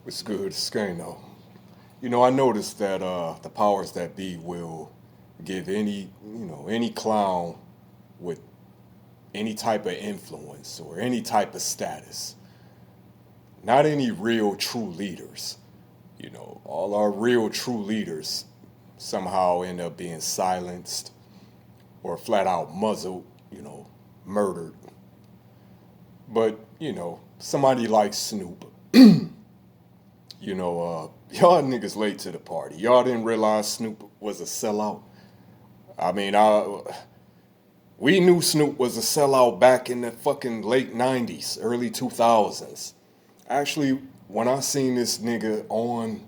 It's good. It's good, though. I noticed that the powers that be will give any clown with any type of influence or any type of status, not any real true leaders. All our real true leaders somehow end up being silenced or flat out muzzled, murdered. But, somebody like Snoop, y'all niggas late to the party. Y'all didn't realize Snoop was a sellout. I mean, we knew Snoop was a sellout back in the fucking late 90s, early 2000s. Actually, when I seen this nigga on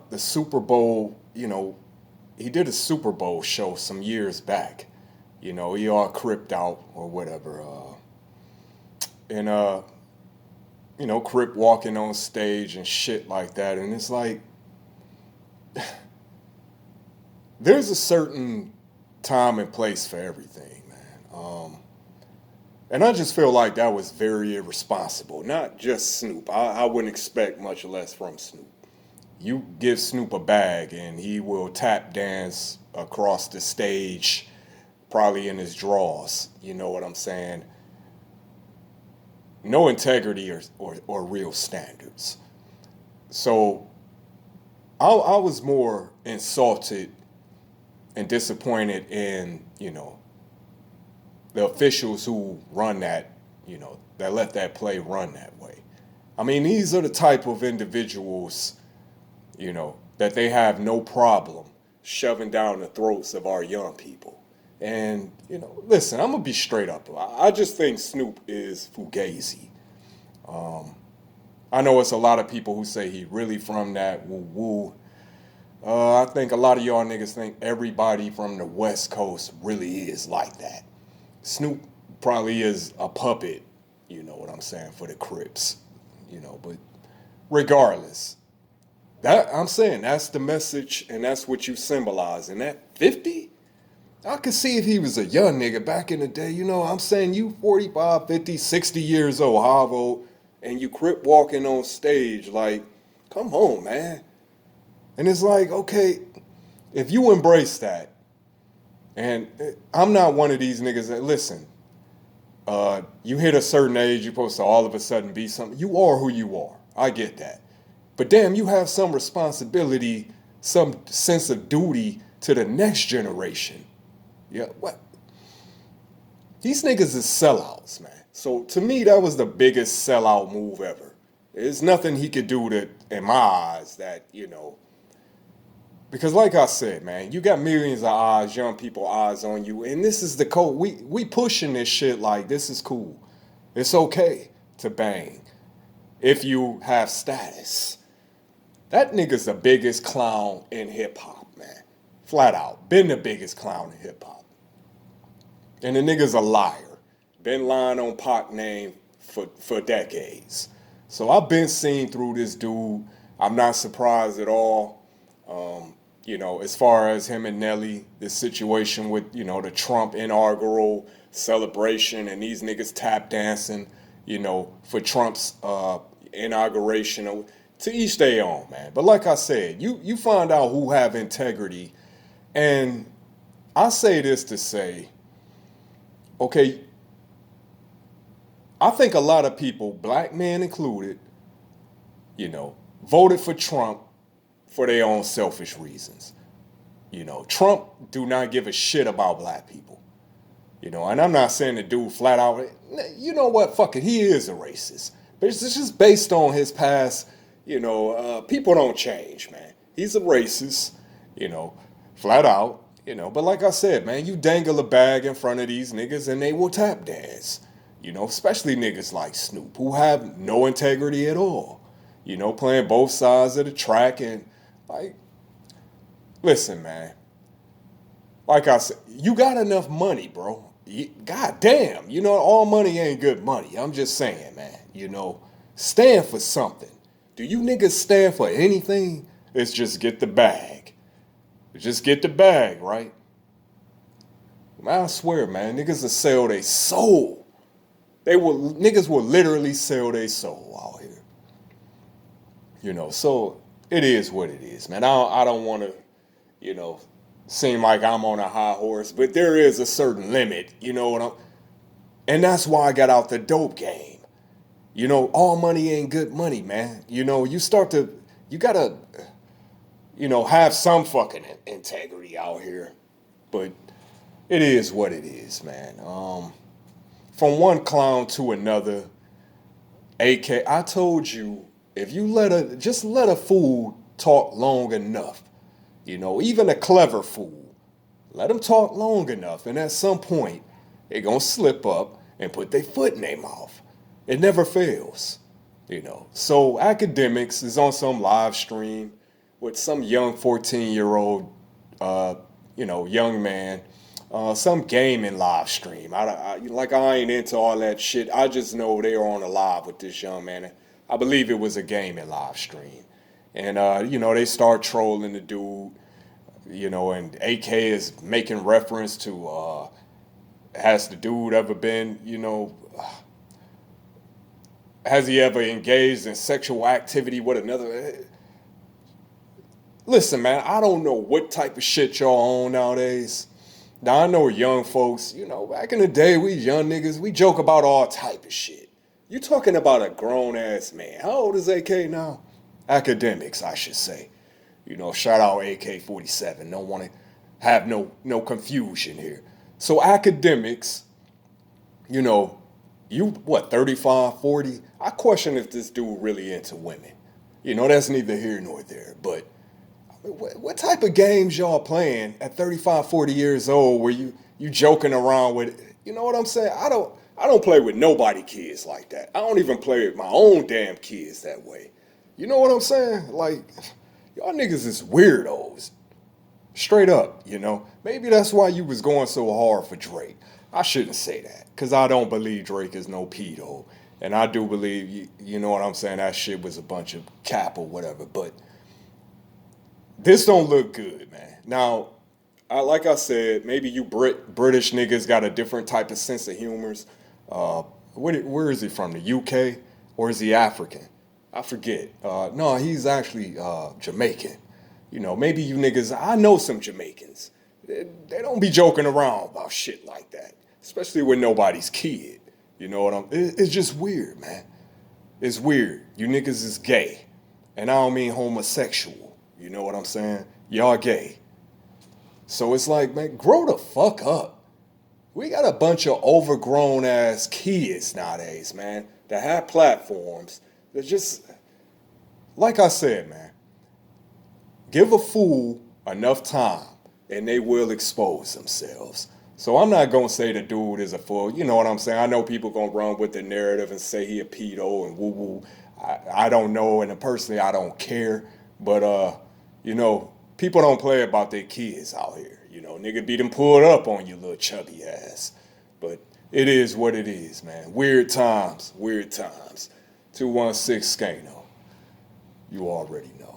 the Super Bowl, he did a Super Bowl show some years back. He all cripped out or whatever. And Crip walking on stage and shit like that. And it's like, there's a certain time and place for everything, man. And I just feel like that was very irresponsible. Not just Snoop. I wouldn't expect much less from Snoop. You give Snoop a bag and he will tap dance across the stage, probably in his drawers. You know what I'm saying? No integrity or real standards. So I was more insulted and disappointed in, the officials who run that, that let that play run that way. I mean, these are the type of individuals, that they have no problem shoving down the throats of our young people. And, listen, I'm going to be straight up. I just think Snoop is fugazi. I know it's a lot of people who say he really from that woo woo. I think a lot of y'all niggas think everybody from the West Coast really is like that. Snoop probably is a puppet, you know what I'm saying, for the Crips. But regardless, that I'm saying that's the message and that's what you symbolize. And that 50, I could see if he was a young nigga back in the day, I'm saying you 45, 50, 60 years old, Havo, and you Crip walking on stage, like, come on, man. And it's like, okay, if you embrace that, and I'm not one of these niggas that, listen, you hit a certain age, you're supposed to all of a sudden be something. You are who you are. I get that. But damn, you have some responsibility, some sense of duty to the next generation. Yeah, what? These niggas is sellouts, man. So to me, that was the biggest sellout move ever. There's nothing he could do to, in my eyes, that, because like I said, man, you got millions of eyes, young people eyes on you, and this is the code. We pushing this shit like this is cool. It's okay to bang if you have status. That nigga's the biggest clown in hip hop, man. Flat out. Been the biggest clown in hip hop. And the nigga's a liar. Been lying on Pac name for decades. So I've been seen through this dude. I'm not surprised at all. As far as him and Nelly, this situation with, the Trump inaugural celebration and these niggas tap dancing, for Trump's inauguration. To each their own, man. But like I said, you find out who have integrity. And I say this to say, okay, I think a lot of people, black men included, voted for Trump for their own selfish reasons. Trump do not give a shit about black people. And I'm not saying the dude flat out, you know what, fuck it, he is a racist. But it's just based on his past, people don't change, man. He's a racist, flat out, But like I said, man, you dangle a bag in front of these niggas and they will tap dance. Especially niggas like Snoop who have no integrity at all. Playing both sides of the track and like, listen, man. Like I said, you got enough money, bro. God damn, all money ain't good money. I'm just saying, man. Stand for something. Do you niggas stand for anything? It's just get the bag. Just get the bag, right? Man, I swear, man, niggas will sell their soul. Niggas will literally sell their soul out here. So it is what it is, man. I don't want to, you know, seem like I'm on a high horse, but there is a certain limit, and that's why I got out the dope game. All money ain't good money, man. You gotta, have some fucking integrity out here. But it is what it is, man. From one clown to another, I told you, if you just let a fool talk long enough, even a clever fool, let them talk long enough, and at some point, they're gonna slip up and put their foot in their mouth. It never fails. So Academics is on some live stream with some young 14-year-old, young man, some gaming live stream. I ain't into all that shit. I just know they are on a live with this young man. I believe it was a gaming live stream. And, they start trolling the dude, and AK is making reference to, has the dude ever been, has he ever engaged in sexual activity with another? Listen, man, I don't know what type of shit y'all on nowadays. Now, I know young folks, back in the day, we young niggas, we joke about all type of shit. You talking about a grown-ass man. How old is AK now? Academics, I should say. Shout out AK-47. Don't want to have no confusion here. So Academics, you, what, 35, 40? I question if this dude really into women. That's neither here nor there. But what type of games y'all playing at 35, 40 years old where you joking around with, you know what I'm saying? I don't play with nobody kids like that. I don't even play with my own damn kids that way. You know what I'm saying? Like, y'all niggas is weirdos. Straight up, Maybe that's why you was going so hard for Drake. I shouldn't say that, because I don't believe Drake is no pedo. And I do believe, you know what I'm saying, that shit was a bunch of cap or whatever. But this don't look good, man. Now, like I said, maybe you British niggas got a different type of sense of humors. Where is he from? The UK? Or is he African? I forget. No, he's actually Jamaican. Maybe you niggas, I know some Jamaicans. They don't be joking around about shit like that, especially with nobody's kid. It's just weird, man. It's weird. You niggas is gay. And I don't mean homosexual. You know what I'm saying? Y'all gay. So it's like, man, grow the fuck up. We got a bunch of overgrown ass kids nowadays, man, that have platforms that just, like I said, man, give a fool enough time and they will expose themselves. So I'm not going to say the dude is a fool. You know what I'm saying? I know people going to run with the narrative and say he a pedo and woo-woo. I don't know, and personally I don't care. But, people don't play about their kids out here. Nigga be them pulled up on you little chubby ass. But it is what it is, man. Weird times, weird times. 216 Skano. You already know.